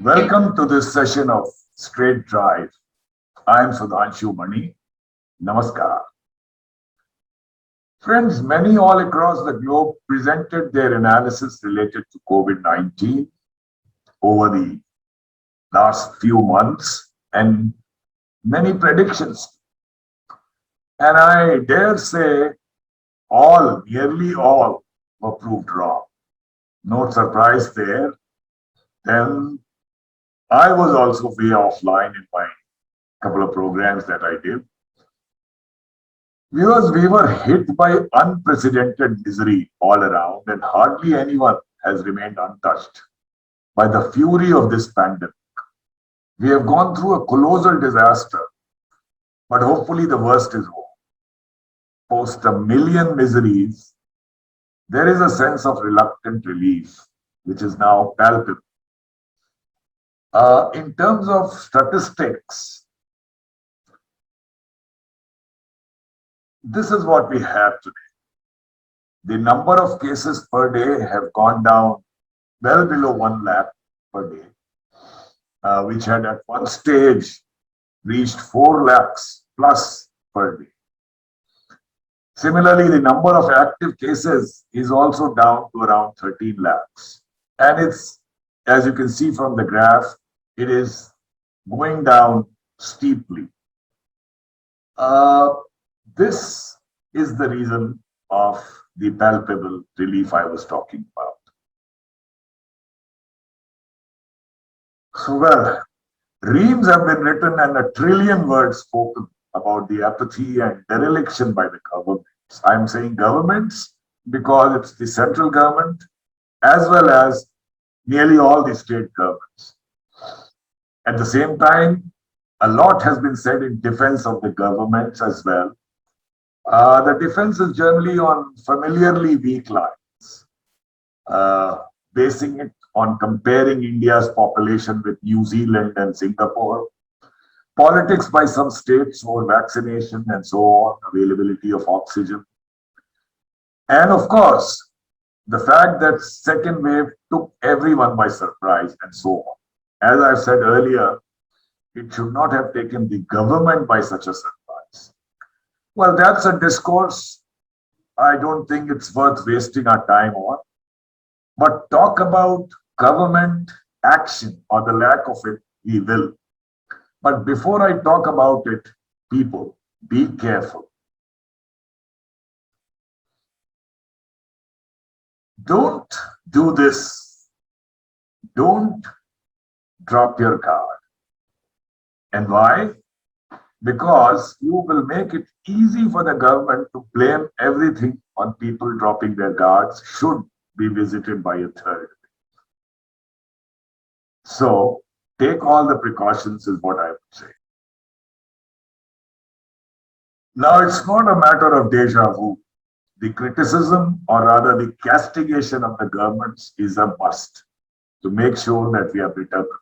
Welcome to this session of Straight Drive. I am Sudhanshu Mani. Namaskar. Friends, many all across the globe presented their analysis related to COVID 19 over the last few months and many predictions. And I dare say nearly all, were proved wrong. No surprise there. Then I was also way offline in my couple of programs that I did. Viewers, we were hit by unprecedented misery all around, and hardly anyone has remained untouched by the fury of this pandemic. We have gone through a colossal disaster, but hopefully the worst is over. Post a million miseries, there is a sense of reluctant relief, which is now palpable. In terms of statistics, this is what we have today. The number of cases per day have gone down well below 1 lakh per day, which had at one stage reached 4 lakhs plus per day. Similarly, the number of active cases is also down to around 13 lakhs. And it's, as you can see from the graph, it is going down steeply. This is the reason of the palpable relief I was talking about. So, well, reams have been written and a trillion words spoken about the apathy and dereliction by the governments. I'm saying governments because it's the central government as well as nearly all the state governments. At the same time, a lot has been said in defense of the governments as well. The defense is generally on familiarly weak lines, basing it on comparing India's population with New Zealand and Singapore, politics by some states over vaccination and so on, availability of oxygen. And of course, the fact that second wave took everyone by surprise and so on. As I've said earlier, it should not have taken the government by such a surprise. Well, that's a discourse I don't think it's worth wasting our time on. But talk about government action or the lack of it, we will. But before I talk about it, people, be careful. Don't do this. Don't drop your guard. And why? Because you will make it easy for the government to blame everything on people dropping their guards should be visited by a third. So take all the precautions is what I would say. Now it's not a matter of deja vu. The criticism or rather the castigation of the governments is a must to make sure that we are better prepared.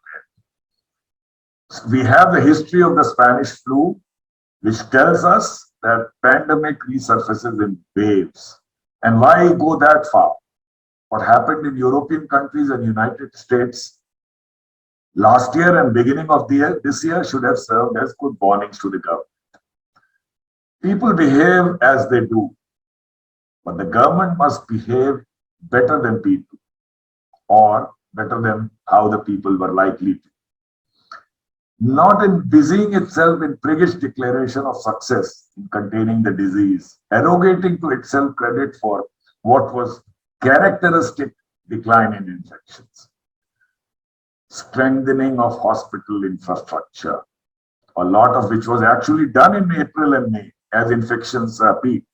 We have the history of the Spanish flu, which tells us that pandemic resurfaces in waves. And why go that far? What happened in European countries and United States last year and beginning of the year, this year should have served as good warnings to the government. People behave as they do, but the government must behave better than people or better than how the people were likely to. Not in busying itself in priggish declaration of success in containing the disease, arrogating to itself credit for what was characteristic decline in infections. Strengthening of hospital infrastructure, a lot of which was actually done in April and May as infections peaked,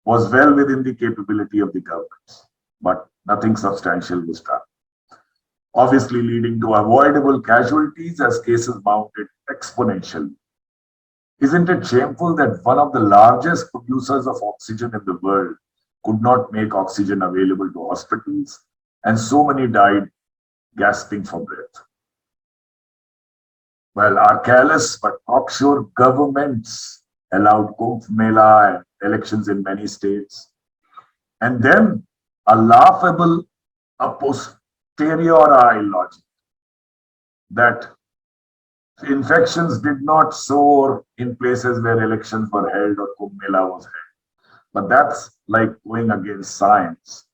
was well within the capability of the governments, but nothing substantial was done. Obviously leading to avoidable casualties as cases mounted exponentially. Isn't it shameful that one of the largest producers of oxygen in the world could not make oxygen available to hospitals and so many died gasping for breath? Well, our careless but cocksure governments allowed Kumbh Mela and elections in many states. And then a laughable a posteriori logic. that infections did not soar in places where elections were held or Kumbh Mela was held. But that's like going against science.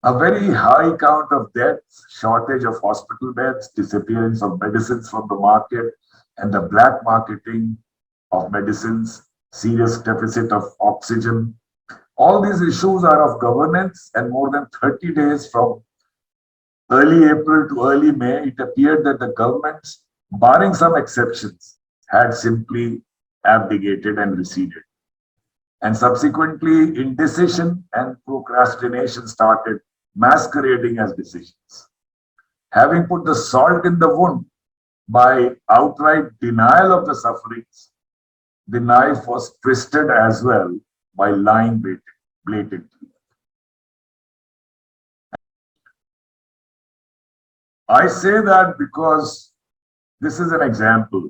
A very high count of deaths, shortage of hospital beds, disappearance of medicines from the market, and the black marketing of medicines, serious deficit of oxygen. All these issues are of governance, and more than 30 days from early April to early May, it appeared that the governments, barring some exceptions, had simply abdicated and receded. And subsequently, indecision and procrastination started masquerading as decisions. Having put the salt in the wound by outright denial of the sufferings, the knife was twisted as well by lying blatantly. I say that because this is an example.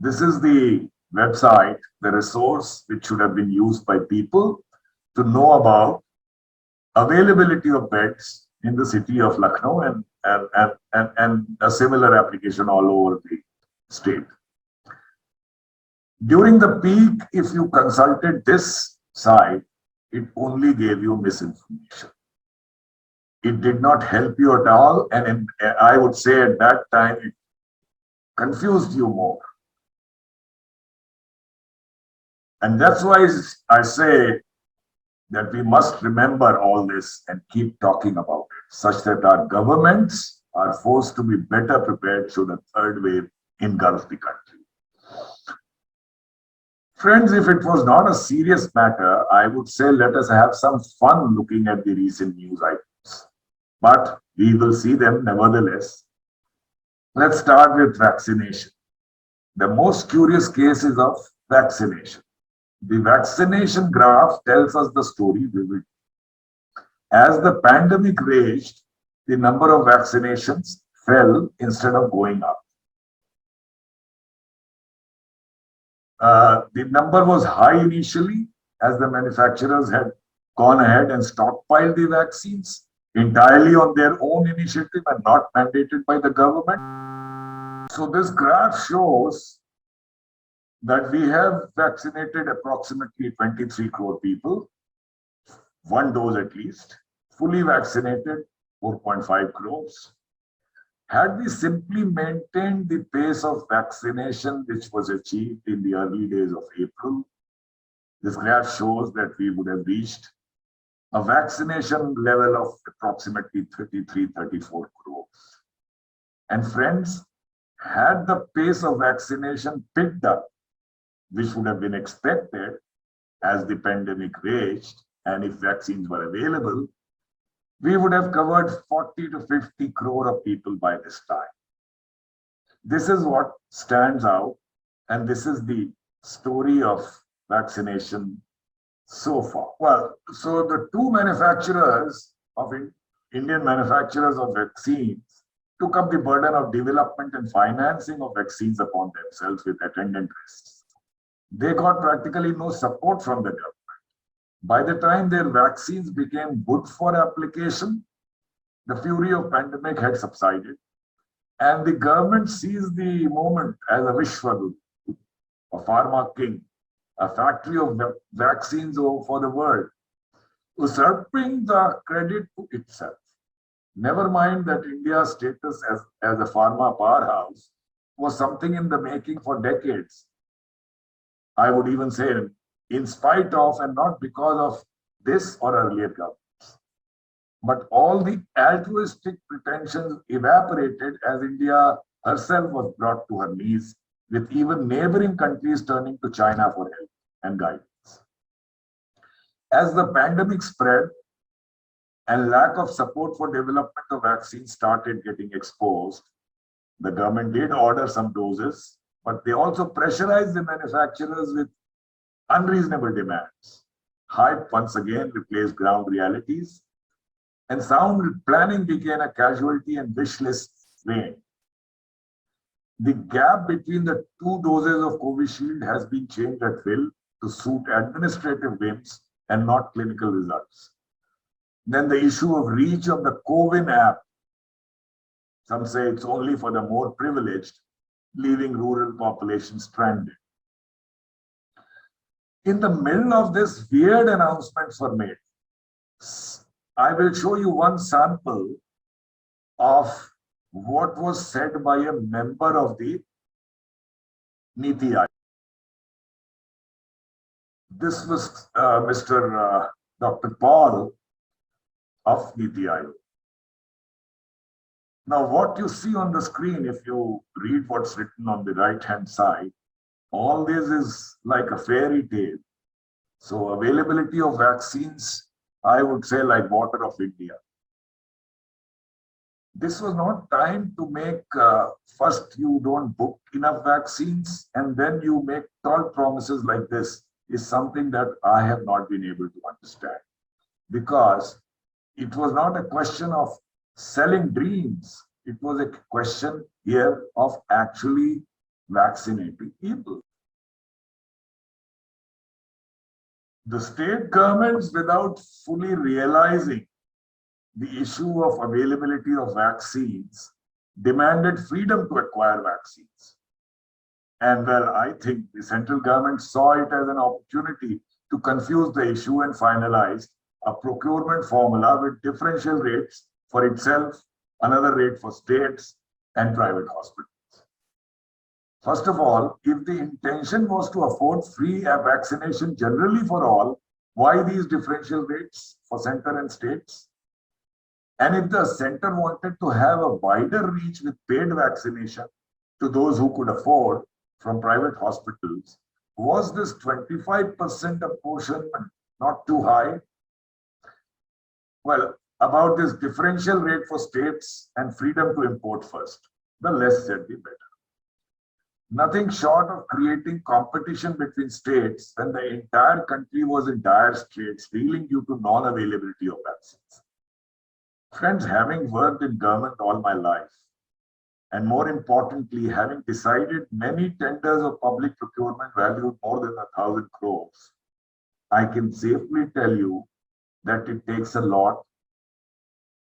This is the website, the resource which should have been used by people to know about availability of beds in the city of Lucknow and a similar application all over the state. During the peak, if you consulted this site, it only gave you misinformation. It did not help you at all, and I would say at that time it confused you more. And that's why I say that we must remember all this and keep talking about it, such that our governments are forced to be better prepared should a third wave engulf the country. Friends, if it was not a serious matter, I would say let us have some fun looking at the recent news items. But we will see them nevertheless. Let's start with vaccination. The most curious case is of vaccination. The vaccination graph tells us the story vividly. As the pandemic raged, the number of vaccinations fell instead of going up. The number was high initially as the manufacturers had gone ahead and stockpiled the vaccines entirely on their own initiative and not mandated by the government. So this graph shows that we have vaccinated approximately 23 crore people, one dose at least, fully vaccinated 4.5 crores. Had we simply maintained the pace of vaccination which was achieved in the early days of April, this graph shows that we would have reached a vaccination level of approximately 33-34 crores. And friends, had the pace of vaccination picked up, which would have been expected as the pandemic raged, and if vaccines were available, we would have covered 40 to 50 crore of people by this time. This is what stands out, and this is the story of vaccination so far. Well, so the two manufacturers of Indian manufacturers of vaccines took up the burden of development and financing of vaccines upon themselves with attendant risks. They got practically no support from the government. By the time their vaccines became good for application, the fury of pandemic had subsided, and the government seized the moment as a Vishwaguru, a pharma king, a factory of vaccines for the world, usurping the credit to itself. Never mind that India's status as a pharma powerhouse was something in the making for decades. I would even say in spite of and not because of this or earlier governments. But all the altruistic pretensions evaporated as India herself was brought to her knees, with even neighboring countries turning to China for help and guidance. As the pandemic spread and lack of support for development of vaccines started getting exposed, the government did order some doses, but they also pressurized the manufacturers with unreasonable demands. Hype once again replaced ground realities, and sound planning became a casualty and wish list reigned. The gap between the two doses of Covishield has been changed at will to suit administrative whims and not clinical results. Then the issue of reach of the CoWIN app Some say it's only for the more privileged, leaving rural populations stranded. In the middle of this, weird announcements were made. I will show you one sample of what was said by a member of the Niti Aayog. This was Mr. Dr. Paul of Niti Aayog. Now, what you see on the screen, if you read what's written on the right-hand side, all this is like a fairy tale. So availability of vaccines, I would say like water of India. This was not time to make, first you don't book enough vaccines and then you make tall promises like this is something that I have not been able to understand. Because it was not a question of selling dreams. It was a question here of actually vaccinating people. The state governments, without fully realizing the issue of availability of vaccines, demanded freedom to acquire vaccines. And well, I think the central government saw it as an opportunity to confuse the issue and finalized a procurement formula with differential rates for itself, another rate for states and private hospitals. First of all, if the intention was to afford free vaccination generally for all, why these differential rates for center and states? And if the center wanted to have a wider reach with paid vaccination to those who could afford from private hospitals, was this 25% apportionment not too high? Well, about this differential rate for states and freedom to import first, the less said the better. Nothing short of creating competition between states when the entire country was in dire straits, reeling due to non-availability of vaccines. Friends, having worked in government all my life, and more importantly, having decided many tenders of public procurement valued more than 1,000 crores, I can safely tell you that it takes a lot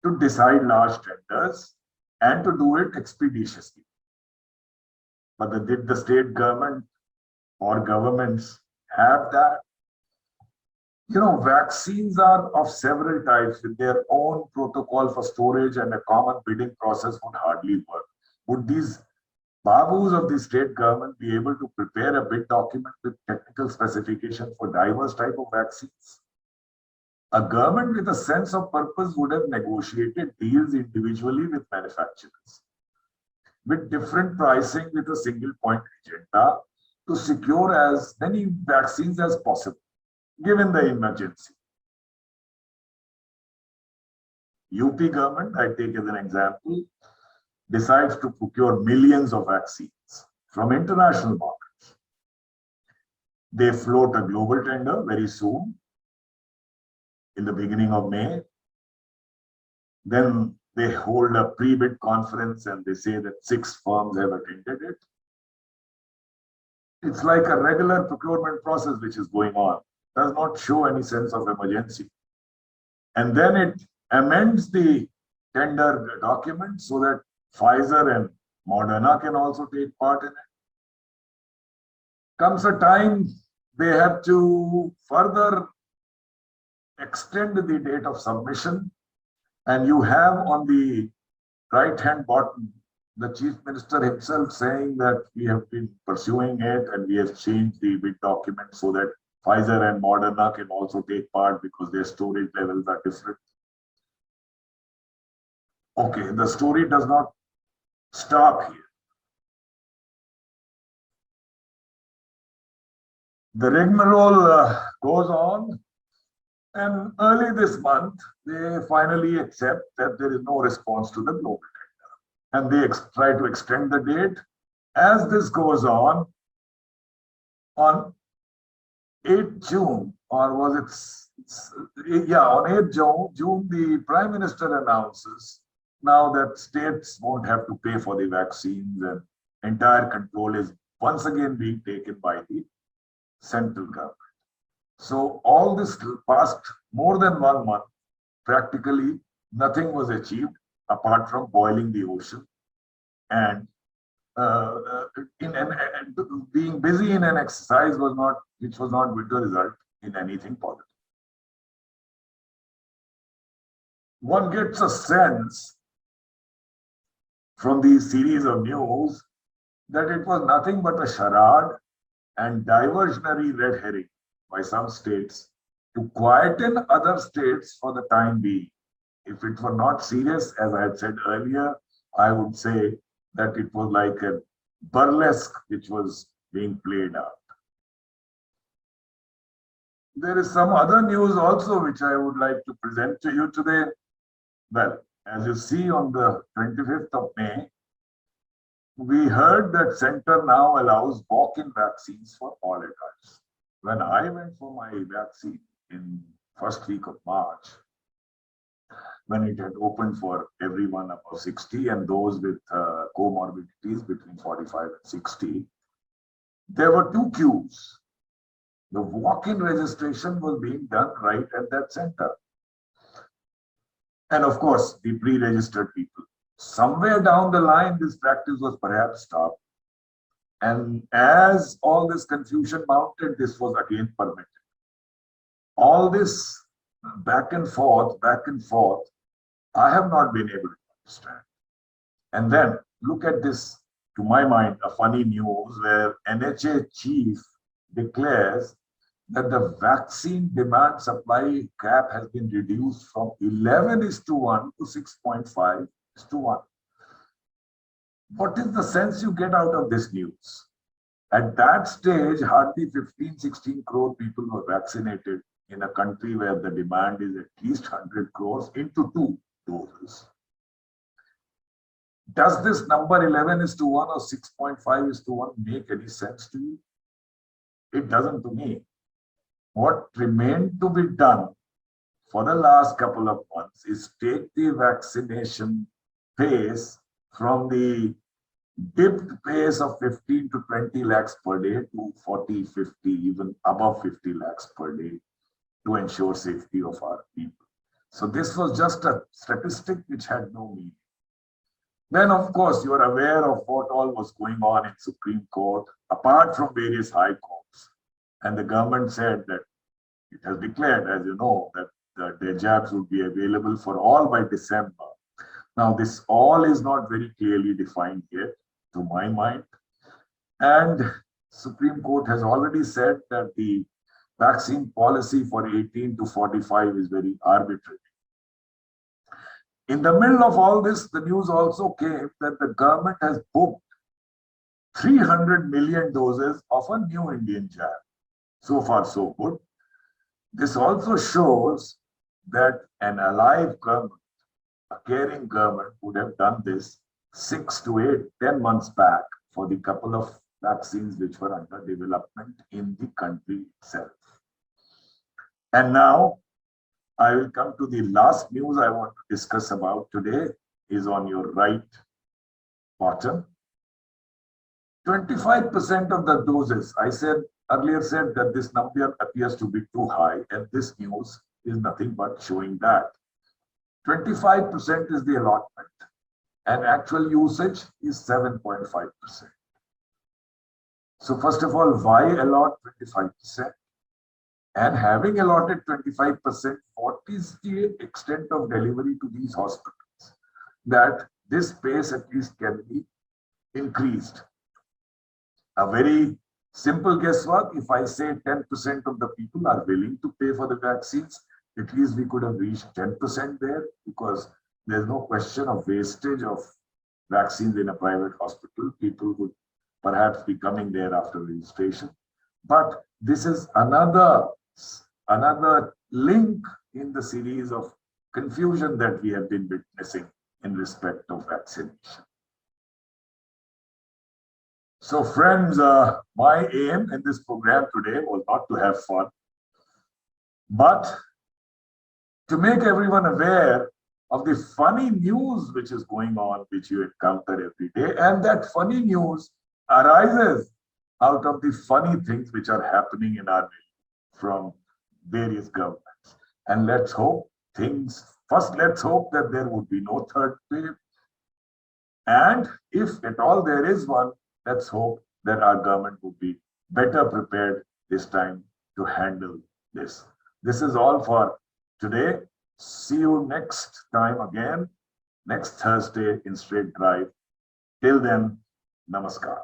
to decide large tenders and to do it expeditiously. But did the state government or governments have that? You know, vaccines are of several types with their own protocol for storage, and a common bidding process would hardly work. Would these babus of the state government be able to prepare a bid document with technical specifications for diverse type of vaccines? A government with a sense of purpose would have negotiated deals individually with manufacturers, with different pricing with a single point agenda to secure as many vaccines as possible, given the emergency. UP government, I take as an example, decides to procure millions of vaccines from international markets. They float a global tender very soon, in the beginning of May. Then they hold a pre-bid conference and they say that 6 firms have attended it. It's like a regular procurement process which is going on. Does not show any sense of emergency. And then it amends the tender document so that Pfizer and Moderna can also take part in it. Comes a time they have to further extend the date of submission, and you have on the right-hand bottom the Chief Minister himself saying that we have been pursuing it and we have changed the bid document so that Pfizer and Moderna can also take part because their storage levels are different. Okay, the story does not stop here. The rigmarole goes on, and early this month, they finally accept that there is no response to the global tender, and they try to extend the date. As this goes on 8 June, or was it, on 8 June, the Prime Minister announces now that states won't have to pay for the vaccines and entire control is once again being taken by the central government. So all this past more than 1 month, practically nothing was achieved apart from boiling the ocean and being busy in an exercise which was not going to result in anything positive. One gets a sense from these series of news that it was nothing but a charade and diversionary red herring by some states to quieten other states for the time being. If it were not serious, as I had said earlier, I would say that it was like a burlesque which was being played out. There is some other news also which I would like to present to you today. Well, as you see on the 25th of May, we heard that center now allows walk-in vaccines for all adults. When I went for my vaccine in first week of March, when it had opened for everyone above 60 and those with comorbidities between 45 and 60, there were two queues. The walk-in registration was being done right at that center. And of course, the pre-registered people. Somewhere down the line, this practice was perhaps stopped. And as all this confusion mounted, this was again permitted. All this back and forth, I have not been able to understand. And then look at this, to my mind, a funny news where NHA chief declares that the vaccine demand supply gap has been reduced from 11:1 to 6.5:1. What is the sense you get out of this news? At that stage, hardly 15-16 crore people were vaccinated in a country where the demand is at least 100 crores into 2 doses. Does this number 11:1 or 6.5:1 make any sense to you? It doesn't to me. What remained to be done for the last couple of months is take the vaccination pace from the dipped pace of 15 to 20 lakhs per day to 40, 50, even above 50 lakhs per day to ensure safety of our people. So this was just a statistic which had no meaning. Then, of course, you are aware of what all was going on in Supreme Court, apart from various high courts. And the government said that it has declared, as you know, that the jabs would be available for all by December. Now, this all is not very clearly defined yet, to my mind. And Supreme Court has already said that the vaccine policy for 18 to 45 is very arbitrary. In the middle of all this, the news also came that the government has booked 300 million doses of a new Indian jab. So far, so good. This also shows that an alive government, a caring government, would have done this 6 to 8, 10 months back for the couple of vaccines which were under development in the country itself. And now, I will come to the last news I want to discuss about today, is on your right bottom. 25% of the doses, I earlier said that this number appears to be too high, and this news is nothing but showing that. 25% is the allotment, and actual usage is 7.5%. So first of all, why allot 25%? And having allotted 25%, what is the extent of delivery to these hospitals? That this pace at least can be increased. A very simple guesswork, if I say 10% of the people are willing to pay for the vaccines, at least we could have reached 10% there, because there's no question of wastage of vaccines in a private hospital. People would perhaps be coming there after registration. But this is another link in the series of confusion that we have been witnessing in respect of vaccination. So friends, my aim in this program today was not to have fun, but to make everyone aware of the funny news which is going on, which you encounter every day. And that funny news arises out of the funny things which are happening in our nation from various governments. And let's hope that there would be no third wave. And if at all there is one, let's hope that our government would be better prepared this time to handle this. This is all for today. See you next time again, next Thursday in Straight Drive. Till then, namaskar.